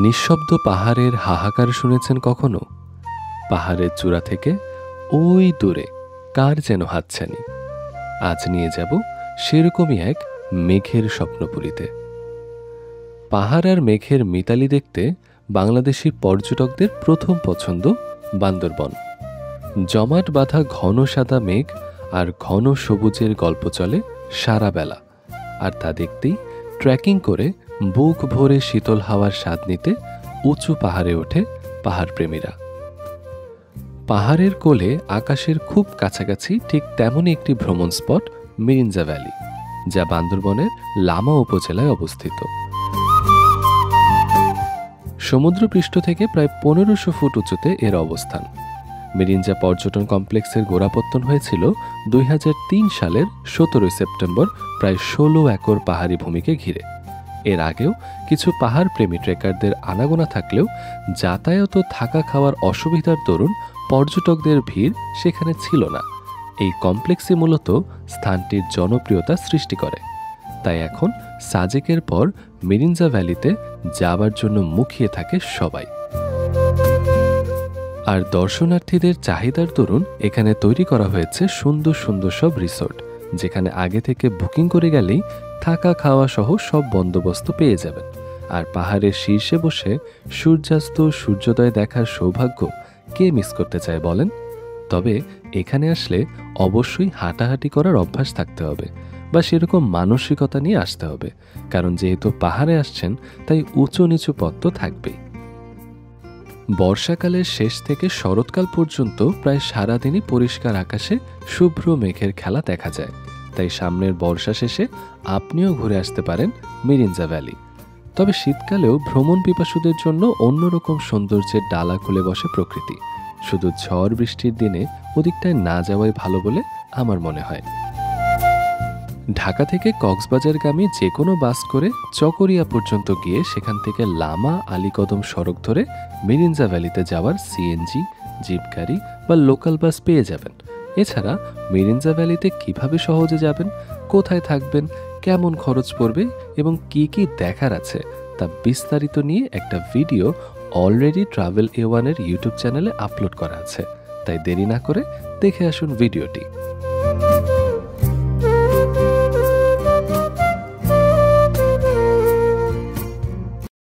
নিঃশব্দ পাহাড়ের হাহাকার শুনেছেন কখনো? পাহাড়ের চূড়া থেকে ওই দূরে কার যেন হাতছানি। আজ নিয়ে যাব সেরকমই এক মেঘের স্বপ্নপুরীতে। পাহাড় আর মেঘের মিতালি দেখতে বাংলাদেশি পর্যটকদের প্রথম পছন্দ বান্দরবন। জমাট বাঁধা ঘন সাদা মেঘ আর ঘন সবুজের গল্প চলে সারা বেলা, আর তা দেখতেই ট্রেকিং করে বুক ভরে শীতল হাওয়ার স্বাদ নিতে উঁচু পাহাড়ে ওঠে পাহাড়প্রেমীরা। পাহাড়ের কোলে আকাশের খুব কাছাকাছি ঠিক তেমনই একটি ভ্রমণ স্পট মিরিঞ্জা ভ্যালি, যা বান্দরবনের লামা উপজেলায় অবস্থিত। সমুদ্রপৃষ্ঠ থেকে প্রায় 1500 ফুট উঁচুতে এর অবস্থান। মিরিঞ্জা পর্যটন কমপ্লেক্সের গোড়াপত্তন হয়েছিল 2003 সালের 17 সেপ্টেম্বর প্রায় 16 একর পাহাড়ি ভূমিকে ঘিরে। এর আগেও কিছু পাহাড় প্রেমী ট্রেকারদের আনাগোনা থাকলেও যাতায়াত ও থাকা খাওয়ার অসুবিধার দরুন পর্যটকদের ভিড় সেখানে ছিল না। এই কমপ্লেক্সই মূলত স্থানটির জনপ্রিয়তা সৃষ্টি করে। তাই এখন সাজেকের পর মিরিঞ্জা ভ্যালিতে যাবার জন্য মুখিয়ে থাকে সবাই। আর দর্শনার্থীদের চাহিদার দরুন এখানে তৈরি করা হয়েছে সুন্দর সুন্দর সব রিসোর্ট, যেখানে আগে থেকে বুকিং করে গেলেই থাকা খাওয়া সহ সব বন্দোবস্ত পেয়ে যাবেন। আর পাহাড়ের শীর্ষে বসে সূর্যাস্ত সূর্যোদয় দেখার সৌভাগ্য কে মিস করতে চায় বলেন? তবে এখানে আসলে অবশ্যই হাঁটাহাঁটি করার অভ্যাস থাকতে হবে, বা সেরকম মানসিকতা নিয়ে আসতে হবে, কারণ যেহেতু পাহাড়ে আসছেন তাই উঁচু নিচু পথ তো থাকবেই। বর্ষাকালের শেষ থেকে শরৎকাল পর্যন্ত প্রায় সারাদিনই পরিষ্কার আকাশে শুভ্র মেঘের খেলা দেখা যায়। তাই সামনের বর্ষা শেষে আপনিও ঘুরে আসতে পারেন মিরিঞ্জা ভ্যালি। তবে শীতকালেও ভ্রমণ পিপাসুদের জন্য অন্যরকম সৌন্দর্যের ডালা খুলে বসে প্রকৃতি। শুধু ঝড় বৃষ্টির দিনে ওদিকটায় না যাওয়াই ভালো বলে আমার মনে হয়। ঢাকা থেকে কক্সবাজারগামী যে কোনো বাস করে চকরিয়া পর্যন্ত গিয়ে সেখান থেকে লামা আলীকদম সড়ক ধরে মিরিঞ্জা ভ্যালিতে যাওয়ার সিএনজি, জিপ গাড়ি বা লোকাল বাস পেয়ে যাবেন। এছাড়া মিরিঞ্জা ভ্যালিতে কিভাবে সহজে যাবেন, কোথায় থাকবেন, কেমন খরচ পড়বে এবং কি কি দেখার আছে তা বিস্তারিত নিয়ে একটা ভিডিও অলরেডি ট্রাভেল A1 এর ইউটিউব চ্যানেলে আপলোড করা আছে। তাই দেরি না করে দেখে আসুন ভিডিওটি।